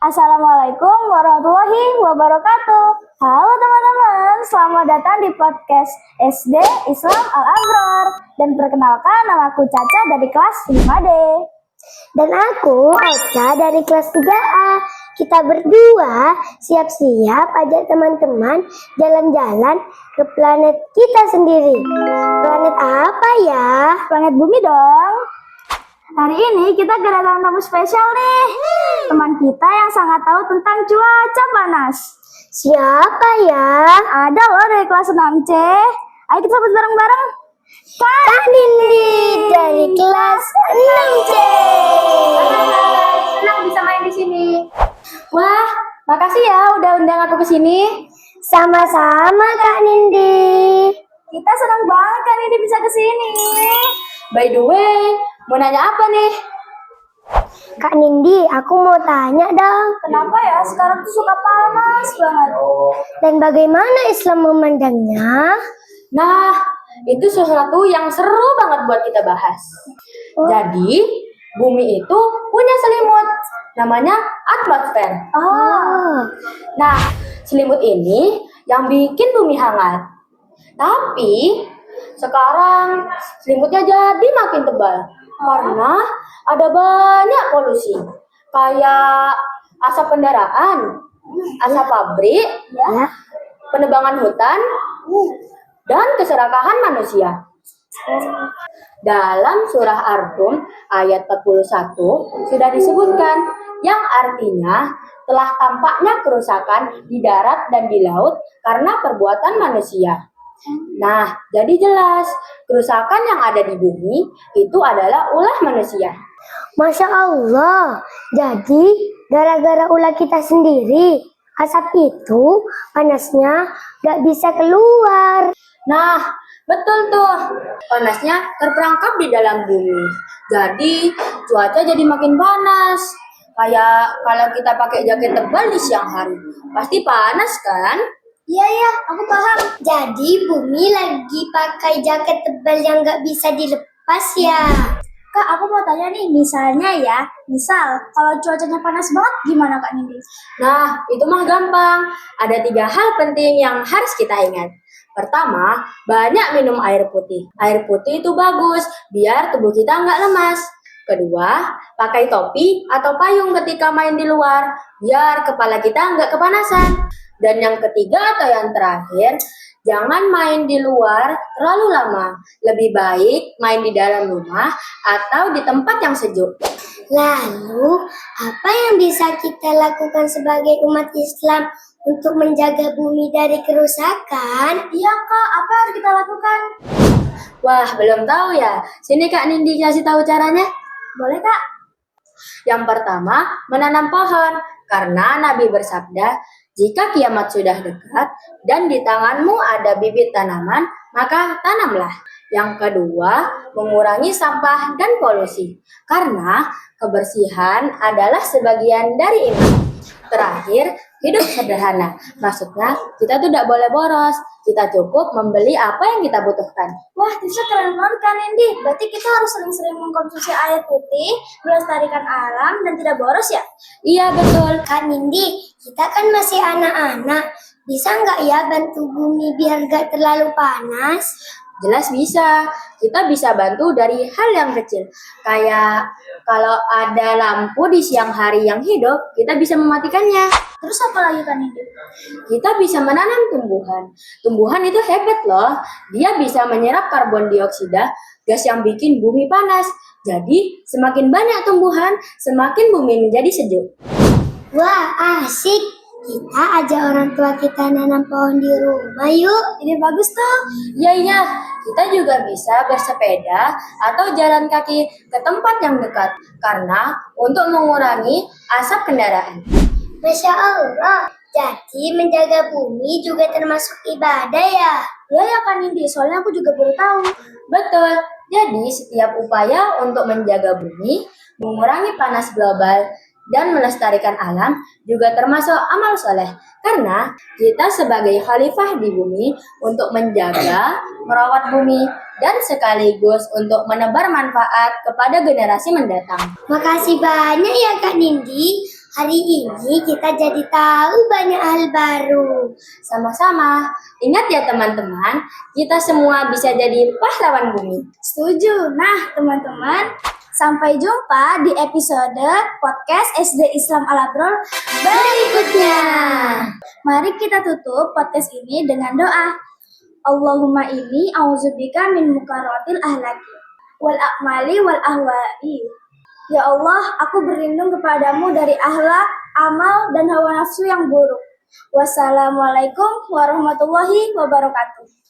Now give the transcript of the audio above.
Assalamualaikum warahmatullahi wabarakatuh. Halo teman-teman, selamat datang di podcast SD Islam Al-Abrar. Dan perkenalkan, namaku Caca dari kelas 5D. Dan aku Ocha dari kelas 3A. Kita berdua siap-siap ajak teman-teman jalan-jalan ke planet kita sendiri. Planet apa ya? Planet Bumi dong. Hari ini kita kedatangan tamu spesial nih. Teman kita yang sangat tahu tentang cuaca panas. Siapa ya? Ada loh dari kelas 6C. Ayo kita sebut bareng-bareng. Kak Nindi dari kelas 6C. Senang bisa main di sini. Wah, makasih ya udah undang aku ke sini. Sama-sama Kak Nindi. Kita senang banget Kak Nindi bisa ke sini. By the way, mau nanya apa nih? Kak Nindi, aku mau tanya dong. Kenapa ya sekarang tuh suka panas banget? Dan bagaimana Islam memandangnya? Nah, itu sesuatu yang seru banget buat kita bahas. Jadi, bumi itu punya selimut, namanya atmosfer. Nah, selimut ini yang bikin bumi hangat. Tapi, sekarang selimutnya jadi makin tebal karena ada banyak polusi. Kayak asap kendaraan, asap pabrik, penebangan hutan, dan keserakahan manusia. Dalam surah Ar-Rum ayat 41 sudah disebutkan yang artinya telah tampaknya kerusakan di darat dan di laut karena perbuatan manusia. Nah, jadi jelas kerusakan yang ada di bumi itu adalah ulah manusia. Masya Allah, jadi gara-gara ulah kita sendiri, asap itu panasnya gak bisa keluar. Nah, betul tuh. Panasnya terperangkap di dalam bumi. Jadi, cuaca jadi makin panas. Kayak kalau kita pakai jaket tebal di siang hari. Pasti panas kan? Iya, aku paham. Jadi bumi lagi pakai jaket tebal yang gak bisa dilepas ya. Kak, aku mau tanya nih, misalnya ya, kalau cuacanya panas banget, gimana Kak Nindi? Nah, itu mah gampang. Ada 3 hal penting yang harus kita ingat. Pertama, banyak minum air putih. Air putih itu bagus, biar tubuh kita nggak lemas. Kedua, pakai topi atau payung ketika main di luar, biar kepala kita nggak kepanasan. Dan yang ketiga atau yang terakhir, jangan main di luar terlalu lama. Lebih baik main di dalam rumah atau di tempat yang sejuk. Lalu, apa yang bisa kita lakukan sebagai umat Islam untuk menjaga bumi dari kerusakan? Iya Kak, apa yang harus kita lakukan? Wah, belum tahu ya. Sini Kak Nindi kasih tahu caranya. Boleh Kak? Yang pertama, menanam pohon. Karena Nabi bersabda, jika kiamat sudah dekat dan di tanganmu ada bibit tanaman, maka tanamlah. Yang kedua, mengurangi sampah dan polusi. Karena kebersihan adalah sebagian dari iman. Terakhir, hidup sederhana. Maksudnya, kita tuh tidak boleh boros. Kita cukup membeli apa yang kita butuhkan. Wah, tipsnya keren banget Kak Nindi. Berarti kita harus sering-sering mengkonsumsi air putih, melestarikan alam, dan tidak boros ya? Iya, betul. Kak Nindi, kita kan masih anak-anak. Bisa nggak ya bantu bumi biar nggak terlalu panas? Jelas bisa. Kita bisa bantu dari hal yang kecil. Kayak kalau ada lampu di siang hari yang hidup, kita bisa mematikannya. Terus apa lagi Kak Nindi? Kita bisa menanam tumbuhan. Tumbuhan itu hebat loh. Dia bisa menyerap karbon dioksida, gas yang bikin bumi panas. Jadi, semakin banyak tumbuhan, semakin bumi menjadi sejuk. Wah, asik. Kita ajak orang tua kita nanam pohon di rumah yuk. Ini bagus tuh. Iya, kita juga bisa bersepeda atau jalan kaki ke tempat yang dekat. Karena untuk mengurangi asap kendaraan. Masya Allah, jadi menjaga bumi juga termasuk ibadah ya? Iya ya Kak Nindi, soalnya aku juga baru tahu. Betul, jadi setiap upaya untuk menjaga bumi, mengurangi panas global, dan melestarikan alam juga termasuk amal soleh. Karena kita sebagai khalifah di bumi untuk menjaga, merawat bumi, dan sekaligus untuk menebar manfaat kepada generasi mendatang. Makasih banyak ya Kak Nindi. Hari ini kita jadi tahu banyak hal baru. Sama-sama. Ingat ya teman-teman, kita semua bisa jadi pahlawan bumi. Setuju. Nah, teman-teman, sampai jumpa di episode podcast SD Islam Al-Abror berikutnya. Mari kita tutup podcast ini dengan doa. Allahumma inni a'udzubika min mukarratil ahlaki wal a'mali wal ahwa'i. Ya Allah, aku berlindung kepadamu dari akhlak, amal, dan hawa nafsu yang buruk. Wassalamualaikum warahmatullahi wabarakatuh.